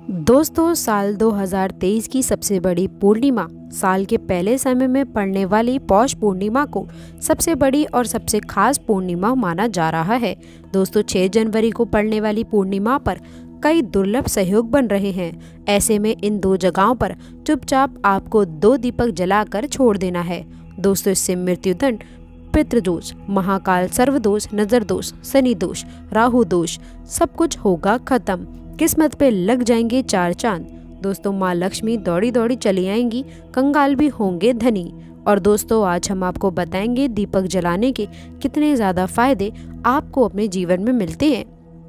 दोस्तों, साल 2023 की सबसे बड़ी पूर्णिमा, साल के पहले समय में पड़ने वाली पौष पूर्णिमा को सबसे बड़ी और सबसे खास पूर्णिमा माना जा रहा है। दोस्तों, 6 जनवरी को पड़ने वाली पूर्णिमा पर कई दुर्लभ सहयोग बन रहे हैं। ऐसे में इन 2 जगहों पर चुपचाप आपको 2 दीपक जलाकर छोड़ देना है। दोस्तों, इससे मृत्युदंड, पितृदोष, महाकाल सर्वदोष, नजर दोष, शनि दोष, राहु दोष सब कुछ होगा खत्म। किस्मत पे लग जाएंगे 4 चांद। दोस्तों, माँ लक्ष्मी दौड़ी दौड़ी चली आएंगी, कंगाल भी होंगे धनी। और दोस्तों, आज हम आपको बताएंगे दीपक जलाने के कितने ज़्यादा फायदे आपको अपने जीवन में मिलते हैं।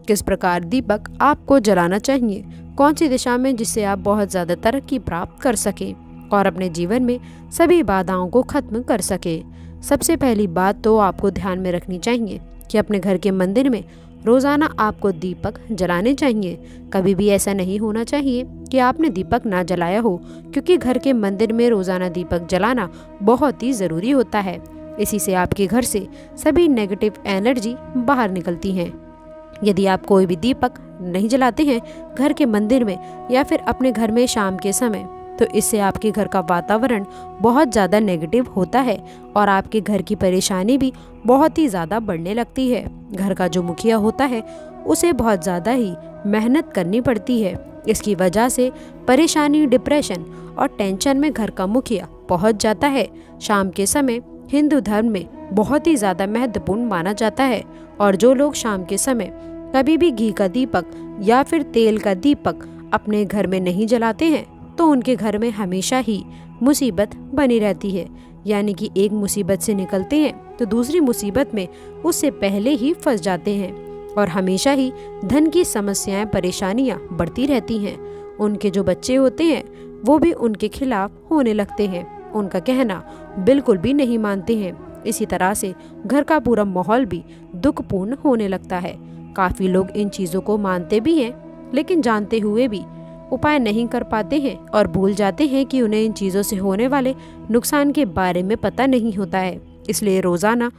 किस प्रकार दीपक आपको जलाना चाहिए, कौन सी दिशा में, जिससे आप बहुत ज़्यादा तरक्की प्राप्त कर सकें और अपने जीवन में सभी बाधाओं को खत्म कर सके। सबसे पहली बात तो आपको ध्यान में रखनी चाहिए कि अपने घर के मंदिर में रोज़ाना आपको दीपक जलाने चाहिए। कभी भी ऐसा नहीं होना चाहिए कि आपने दीपक ना जलाया हो, क्योंकि घर के मंदिर में रोज़ाना दीपक जलाना बहुत ही ज़रूरी होता है। इसी से आपके घर से सभी नेगेटिव एनर्जी बाहर निकलती हैं। यदि आप कोई भी दीपक नहीं जलाते हैं घर के मंदिर में या फिर अपने घर में शाम के समय, तो इससे आपके घर का वातावरण बहुत ज़्यादा नेगेटिव होता है और आपके घर की परेशानी भी बहुत ही ज़्यादा बढ़ने लगती है। घर का जो मुखिया होता है उसे बहुत ज़्यादा ही मेहनत करनी पड़ती है। इसकी वजह से परेशानी, डिप्रेशन और टेंशन में घर का मुखिया पहुंच जाता है। शाम के समय हिंदू धर्म में बहुत ही ज़्यादा महत्वपूर्ण माना जाता है और जो लोग शाम के समय कभी भी घी का दीपक या फिर तेल का दीपक अपने घर में नहीं जलाते हैं, तो उनके घर में हमेशा ही मुसीबत बनी रहती है। यानी कि एक मुसीबत से निकलते हैं तो दूसरी मुसीबत में उससे पहले ही फंस जाते हैं और हमेशा ही धन की समस्याएं, परेशानियां बढ़ती रहती हैं। उनके जो बच्चे होते हैं वो भी उनके खिलाफ होने लगते हैं, उनका कहना बिल्कुल भी नहीं मानते हैं। इसी तरह से घर का पूरा माहौल भी दुखपूर्ण होने लगता है। काफ़ी लोग इन चीज़ों को मानते भी हैं, लेकिन जानते हुए भी उपाय नहीं कर पाते हैं और भूल जाते हैं कि उन्हें इन चीज़ों से होने वाले नुकसान के बारे में पता नहीं होता है। इसलिए रोज़ाना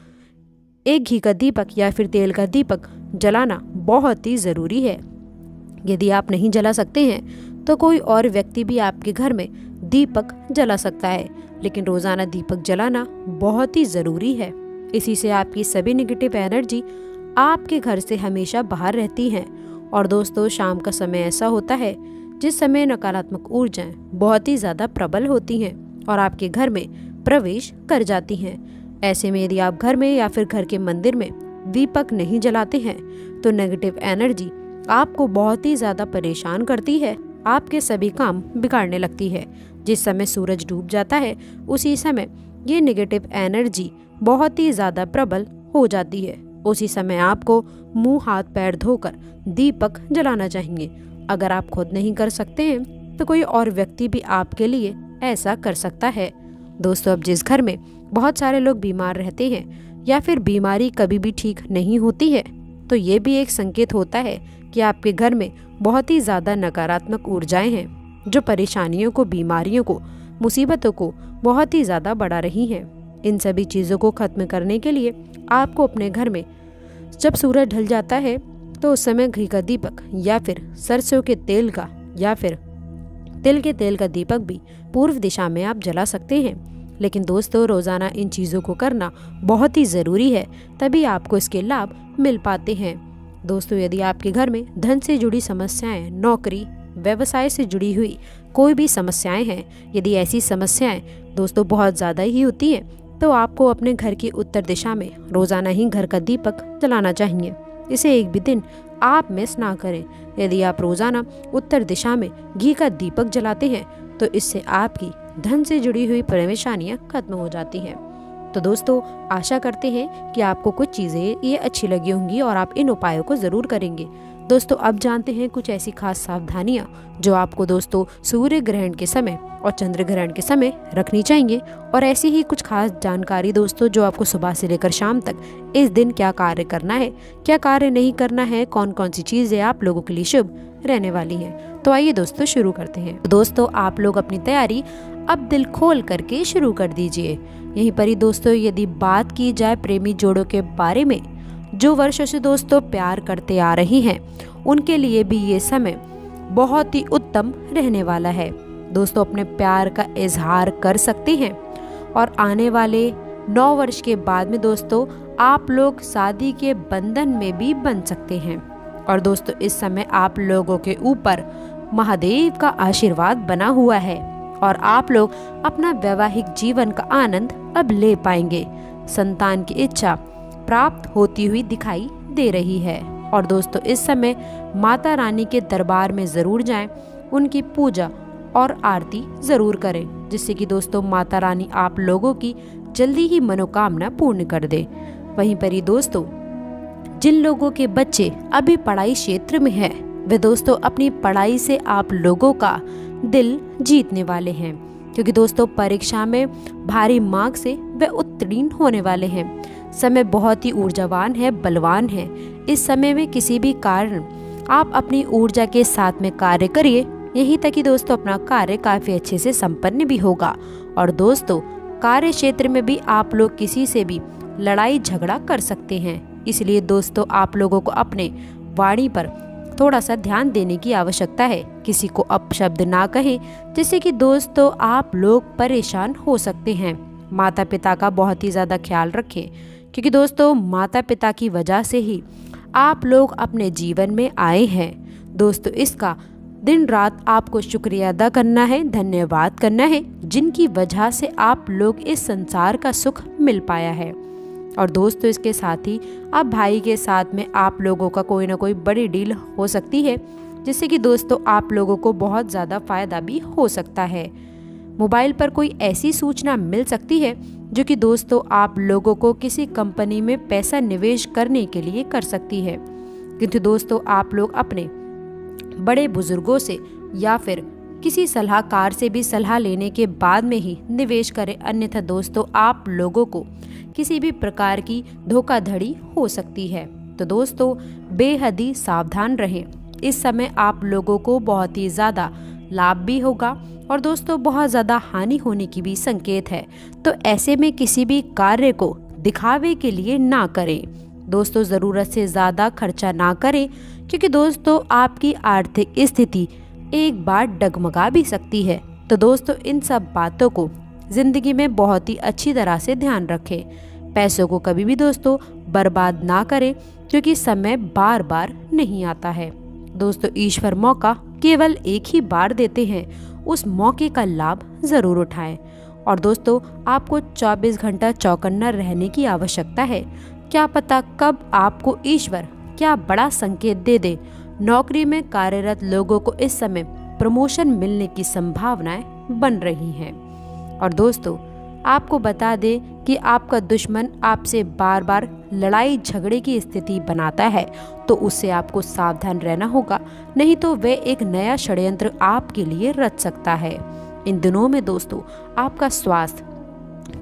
एक घी का दीपक या फिर तेल का दीपक जलाना बहुत ही ज़रूरी है। यदि आप नहीं जला सकते हैं तो कोई और व्यक्ति भी आपके घर में दीपक जला सकता है, लेकिन रोज़ाना दीपक जलाना बहुत ही ज़रूरी है। इसी से आपकी सभी नेगेटिव एनर्जी आपके घर से हमेशा बाहर रहती हैं। और दोस्तों, शाम का समय ऐसा होता है जिस समय नकारात्मक ऊर्जाएं बहुत ही ज़्यादा प्रबल होती हैं और आपके घर में प्रवेश कर जाती हैं। ऐसे में यदि आप घर में या फिर घर के मंदिर में दीपक नहीं जलाते हैं तो नेगेटिव एनर्जी आपको बहुत ही ज़्यादा परेशान करती है, आपके सभी काम बिगाड़ने लगती है। जिस समय सूरज डूब जाता है उसी समय ये नेगेटिव एनर्जी बहुत ही ज़्यादा प्रबल हो जाती है। उसी समय आपको मुंह हाथ पैर धोकर दीपक जलाना चाहिए। अगर आप खुद नहीं कर सकते हैं तो कोई और व्यक्ति भी आपके लिए ऐसा कर सकता है। दोस्तों, अब जिस घर में बहुत सारे लोग बीमार रहते हैं या फिर बीमारी कभी भी ठीक नहीं होती है, तो ये भी एक संकेत होता है कि आपके घर में बहुत ही ज़्यादा नकारात्मक ऊर्जाएं हैं जो परेशानियों को, बीमारियों को, मुसीबतों को बहुत ही ज़्यादा बढ़ा रही हैं। इन सभी चीज़ों को खत्म करने के लिए आपको अपने घर में जब सूरज ढल जाता है तो उस समय घी का दीपक या फिर सरसों के तेल का या फिर तिल के तेल का दीपक भी पूर्व दिशा में आप जला सकते हैं। लेकिन दोस्तों, रोज़ाना इन चीज़ों को करना बहुत ही ज़रूरी है, तभी आपको इसके लाभ मिल पाते हैं। दोस्तों, यदि आपके घर में धन से जुड़ी समस्याएं, नौकरी, व्यवसाय से जुड़ी हुई कोई भी समस्याएं हैं, यदि ऐसी समस्याएं दोस्तों बहुत ज़्यादा ही होती हैं, तो आपको अपने घर की उत्तर दिशा में रोज़ाना ही घर का दीपक जलाना चाहिए। इसे एक भी दिन आप मिस ना करें। यदि आप रोज़ाना उत्तर दिशा में घी का दीपक जलाते हैं तो इससे आपकी धन से जुड़ी हुई परेशानियां खत्म हो जाती हैं। तो दोस्तों, आशा करते हैं कि आपको कुछ चीज़ें ये अच्छी लगी होंगी और आप इन उपायों को ज़रूर करेंगे। दोस्तों, अब जानते हैं कुछ ऐसी खास सावधानियां जो आपको दोस्तों सूर्य ग्रहण के समय और चंद्र ग्रहण के समय रखनी चाहिए, और ऐसी ही कुछ खास जानकारी दोस्तों जो आपको सुबह से लेकर शाम तक इस दिन क्या कार्य करना है, क्या कार्य नहीं करना है, कौन कौन सी चीज़ें आप लोगों के लिए शुभ रहने वाली हैं। तो आइए दोस्तों शुरू करते हैं। दोस्तों, आप लोग अपनी तैयारी अब दिल खोल करके शुरू कर दीजिए। यहीं पर ही दोस्तों, यदि बात की जाए प्रेमी जोड़ों के बारे में जो वर्षों से दोस्तों प्यार करते आ रही हैं, उनके लिए भी ये समय बहुत ही उत्तम रहने वाला है। दोस्तों अपने प्यार का इजहार कर सकते हैं और आने वाले 9 वर्ष के बाद में दोस्तों आप लोग शादी के बंधन में भी बंध सकते हैं। और दोस्तों इस समय आप लोगों के ऊपर महादेव का आशीर्वाद बना हुआ है और आप लोग अपना वैवाहिक जीवन का आनंद अब ले पाएंगे। संतान की इच्छा प्राप्त होती हुई दिखाई दे रही है। और दोस्तों इस समय माता रानी के दरबार में ज़रूर जाएं, उनकी पूजा और आरती ज़रूर करें, जिससे कि दोस्तों माता रानी आप लोगों की जल्दी ही मनोकामना पूर्ण कर दे। वहीं पर ही दोस्तों जिन लोगों के बच्चे अभी पढ़ाई क्षेत्र में हैं, वे दोस्तों अपनी पढ़ाई से आप लोगों का दिल जीतने वाले हैं, क्योंकि दोस्तों परीक्षा में भारी मार्क से वे उत्तीर्ण होने वाले हैं। समय बहुत ही ऊर्जावान है, बलवान है। इस समय में किसी भी कारण आप अपनी ऊर्जा के साथ में कार्य करिए, यहीं तक कि दोस्तों अपना कार्य काफ़ी अच्छे से संपन्न भी होगा। और दोस्तों कार्य क्षेत्र में भी आप लोग किसी से भी लड़ाई झगड़ा कर सकते हैं, इसलिए दोस्तों आप लोगों को अपने वाणी पर थोड़ा सा ध्यान देने की आवश्यकता है। किसी को अपशब्द ना कहें, जिससे कि दोस्तों आप लोग परेशान हो सकते हैं। माता पिता का बहुत ही ज़्यादा ख्याल रखें, क्योंकि दोस्तों माता पिता की वजह से ही आप लोग अपने जीवन में आए हैं। दोस्तों इसका दिन रात आपको शुक्रिया अदा करना है, धन्यवाद करना है, जिनकी वजह से आप लोग इस संसार का सुख मिल पाया है। और दोस्तों इसके साथ ही अब भाई के साथ में आप लोगों का कोई ना कोई बड़ी डील हो सकती है, जिससे कि दोस्तों आप लोगों को बहुत ज़्यादा फायदा भी हो सकता है। मोबाइल पर कोई ऐसी सूचना मिल सकती है जो कि दोस्तों आप लोगों को किसी कंपनी में पैसा निवेश करने के लिए कर सकती है, किंतु दोस्तों आप लोग अपने बड़े बुजुर्गों से या फिर किसी सलाहकार से भी सलाह लेने के बाद में ही निवेश करें, अन्यथा दोस्तों आप लोगों को किसी भी प्रकार की धोखाधड़ी हो सकती है। तो दोस्तों बेहद ही सावधान रहें। इस समय आप लोगों को बहुत ही ज़्यादा लाभ भी होगा और दोस्तों बहुत ज़्यादा हानि होने की भी संकेत है। तो ऐसे में किसी भी कार्य को दिखावे के लिए ना करें। दोस्तों ज़रूरत से ज़्यादा खर्चा ना करें, क्योंकि दोस्तों आपकी आर्थिक स्थिति एक बार डगमगा भी सकती है। तो दोस्तों इन सब बातों को ज़िंदगी में बहुत ही अच्छी तरह से ध्यान रखें। पैसों को कभी भी दोस्तों बर्बाद ना करें, क्योंकि समय बार बार नहीं आता है। दोस्तों ईश्वर मौका केवल एक ही बार देते हैं, उस मौके का लाभ ज़रूर उठाएं। और दोस्तों आपको 24 घंटा चौकन्ना रहने की आवश्यकता है। क्या पता कब आपको ईश्वर क्या बड़ा संकेत दे दे। नौकरी में कार्यरत लोगों को इस समय प्रमोशन मिलने की संभावनाएं बन रही हैं। और दोस्तों आपको बता दें कि आपका दुश्मन आपसे बार बार लड़ाई झगड़े की स्थिति बनाता है, तो उससे आपको सावधान रहना होगा, नहीं तो वे एक नया षड्यंत्र आपके लिए रच सकता है। इन दिनों में दोस्तों आपका स्वास्थ्य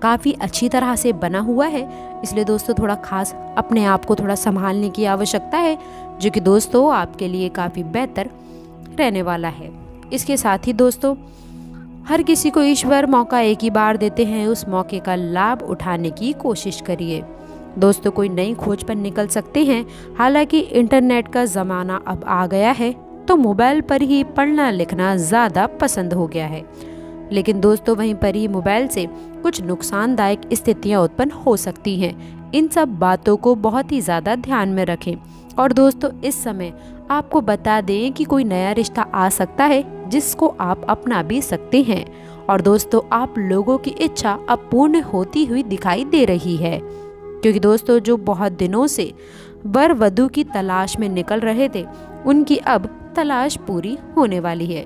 काफ़ी अच्छी तरह से बना हुआ है, इसलिए दोस्तों थोड़ा खास अपने आप को थोड़ा संभालने की आवश्यकता है, जो कि दोस्तों आपके लिए काफ़ी बेहतर रहने वाला है। इसके साथ ही दोस्तों हर किसी को ईश्वर मौका एक ही बार देते हैं, उस मौके का लाभ उठाने की कोशिश करिए। दोस्तों कोई नई खोज पर निकल सकते हैं। हालांकि इंटरनेट का ज़माना अब आ गया है, तो मोबाइल पर ही पढ़ना लिखना ज़्यादा पसंद हो गया है। लेकिन दोस्तों वहीं पर ही मोबाइल से कुछ नुकसानदायक स्थितियां उत्पन्न हो सकती हैं। इन सब बातों को बहुत ही ज़्यादा ध्यान में रखें। और दोस्तों इस समय आपको बता दें कि कोई नया रिश्ता आ सकता है, जिसको आप अपना भी सकते हैं। और दोस्तों आप लोगों की इच्छा अब पूर्ण होती हुई दिखाई दे रही है, क्योंकि दोस्तों जो बहुत दिनों से वर वधू की तलाश में निकल रहे थे, उनकी अब तलाश पूरी होने वाली है।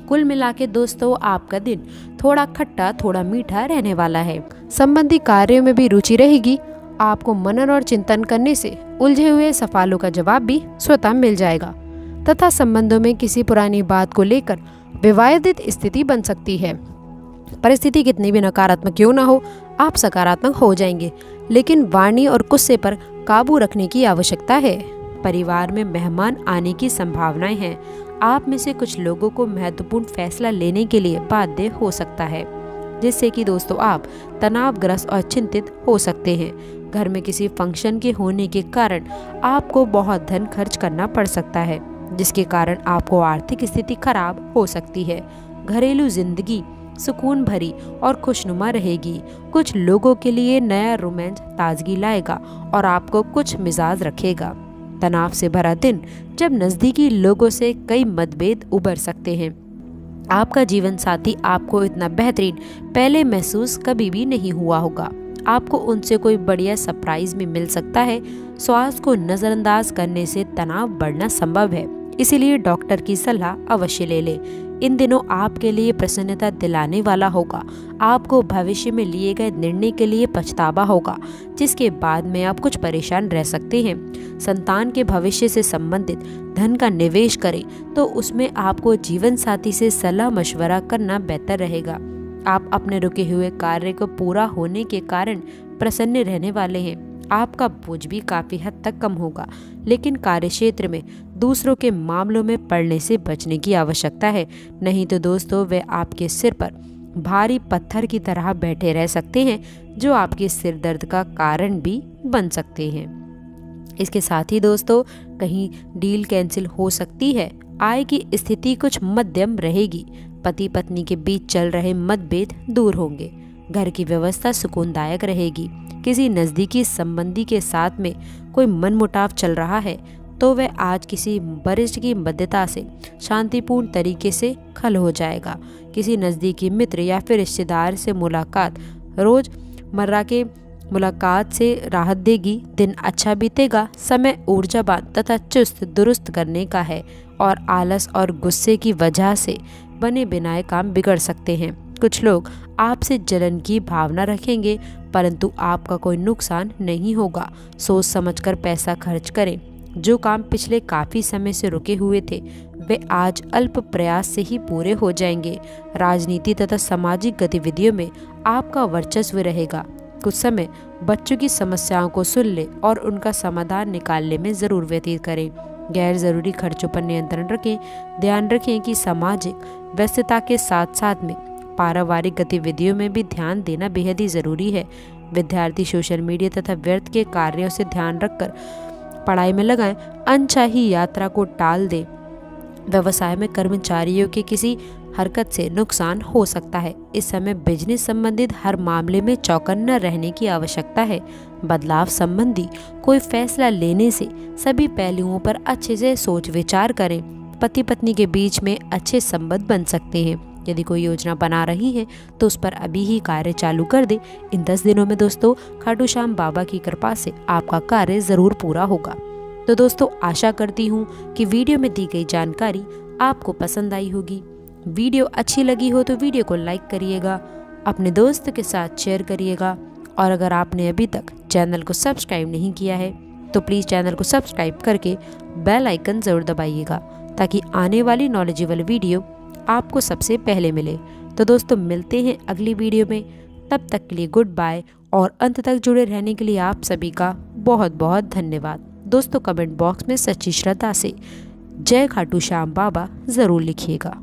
कुल मिला के दोस्तों आपका दिन थोड़ा खट्टा थोड़ा मीठा रहने वाला है। संबंधी कार्यों में भी रुचि रहेगी। आपको मनन और चिंतन करने से उलझे हुए सवालों का जवाब भी स्वतः मिल जाएगा, तथा संबंधों में किसी पुरानी बात को लेकर विवादित स्थिति बन सकती है। परिस्थिति कितनी भी नकारात्मक क्यों ना हो, आप सकारात्मक हो जाएंगे, लेकिन वाणी और गुस्से पर काबू रखने की आवश्यकता है। परिवार में मेहमान आने की संभावनाएं हैं। आप में से कुछ लोगों को महत्वपूर्ण फैसला लेने के लिए बाध्य हो सकता है, जिससे कि दोस्तों आप तनावग्रस्त और चिंतित हो सकते हैं। घर में किसी फंक्शन के होने के कारण आपको बहुत धन खर्च करना पड़ सकता है। जिसके कारण आपको आर्थिक स्थिति खराब हो सकती है। घरेलू जिंदगी सुकून भरी और खुशनुमा रहेगी। कुछ लोगों के लिए नया रोमांच ताजगी लाएगा और आपको कुछ मिजाज रखेगा। तनाव से भरा दिन, जब नज़दीकी लोगों से कई मतभेद उभर सकते हैं। आपका जीवन साथी आपको इतना बेहतरीन पहले महसूस कभी भी नहीं हुआ होगा। आपको उनसे कोई बढ़िया सरप्राइज भी मिल सकता है। स्वास्थ्य को नज़रअंदाज करने से तनाव बढ़ना संभव है, इसीलिए डॉक्टर की सलाह अवश्य ले लें। इन दिनों आपके लिए प्रसन्नता दिलाने वाला होगा। आपको भविष्य में लिए गए निर्णय के लिए पछतावा होगा, जिसके बाद में आप कुछ परेशान रह सकते हैं। संतान के भविष्य से संबंधित धन का निवेश करें तो उसमें आपको जीवन साथी से सलाह मशवरा करना बेहतर रहेगा। आप अपने रुके हुए कार्य को पूरा होने के कारण प्रसन्न रहने वाले हैं। आपका बोझ भी काफ़ी हद तक कम होगा, लेकिन कार्यक्षेत्र में दूसरों के मामलों में पड़ने से बचने की आवश्यकता है, नहीं तो दोस्तों वे आपके सिर पर भारी पत्थर की तरह बैठे रह सकते हैं, जो आपके सिर दर्द का कारण भी बन सकते हैं। इसके साथ ही दोस्तों, कहीं डील कैंसिल हो सकती है। आय की स्थिति कुछ मध्यम रहेगी। पति पत्नी के बीच चल रहे मतभेद दूर होंगे। घर की व्यवस्था सुकूनदायक रहेगी। किसी नज़दीकी संबंधी के साथ में कोई मनमुटाव चल रहा है तो वह आज किसी वरिष्ठ की मध्यस्थता से शांतिपूर्ण तरीके से खल हो जाएगा। किसी नज़दीकी मित्र या फिर रिश्तेदार से मुलाकात रोज़मर्रा के मुलाकात से राहत देगी। दिन अच्छा बीतेगा। समय ऊर्जावान तथा चुस्त दुरुस्त करने का है और आलस और गुस्से की वजह से बने बिनाए काम बिगड़ सकते हैं। कुछ लोग आपसे जलन की भावना रखेंगे, परंतु आपका कोई नुकसान नहीं होगा। सोच समझकर पैसा खर्च करें। जो काम पिछले काफ़ी समय से रुके हुए थे वे आज अल्प प्रयास से ही पूरे हो जाएंगे। राजनीति तथा सामाजिक गतिविधियों में आपका वर्चस्व रहेगा। कुछ समय बच्चों की समस्याओं को सुन ले और उनका समाधान निकालने में ज़रूर व्यतीत करें। गैर ज़रूरी खर्चों पर नियंत्रण रखें। ध्यान रखें कि सामाजिक व्यस्तता के साथ साथ में पारिवारिक गतिविधियों में भी ध्यान देना बेहद ही ज़रूरी है। विद्यार्थी सोशल मीडिया तथा व्यर्थ के कार्यों से ध्यान रखकर पढ़ाई में लगाएं। अनचाही यात्रा को टाल दें। व्यवसाय में कर्मचारियों के किसी हरकत से नुकसान हो सकता है। इस समय बिजनेस संबंधित हर मामले में चौकन्ना रहने की आवश्यकता है। बदलाव संबंधी कोई फैसला लेने से सभी पहलुओं पर अच्छे से सोच विचार करें। पति पत्नी के बीच में अच्छे संबंध बन सकते हैं। यदि कोई योजना बना रही है तो उस पर अभी ही कार्य चालू कर दे। इन 10 दिनों में दोस्तों खाटू श्याम बाबा की कृपा से आपका कार्य ज़रूर पूरा होगा। तो दोस्तों आशा करती हूँ कि वीडियो में दी गई जानकारी आपको पसंद आई होगी। वीडियो अच्छी लगी हो तो वीडियो को लाइक करिएगा, अपने दोस्त के साथ शेयर करिएगा और अगर आपने अभी तक चैनल को सब्सक्राइब नहीं किया है तो प्लीज़ चैनल को सब्सक्राइब करके बेल आइकन ज़रूर दबाइएगा ताकि आने वाली नॉलेजेबल वीडियो आपको सबसे पहले मिले। तो दोस्तों मिलते हैं अगली वीडियो में, तब तक के लिए गुड बाय और अंत तक जुड़े रहने के लिए आप सभी का बहुत बहुत धन्यवाद। दोस्तों कमेंट बॉक्स में सच्ची श्रद्धा से जय खाटू श्याम बाबा ज़रूर लिखिएगा।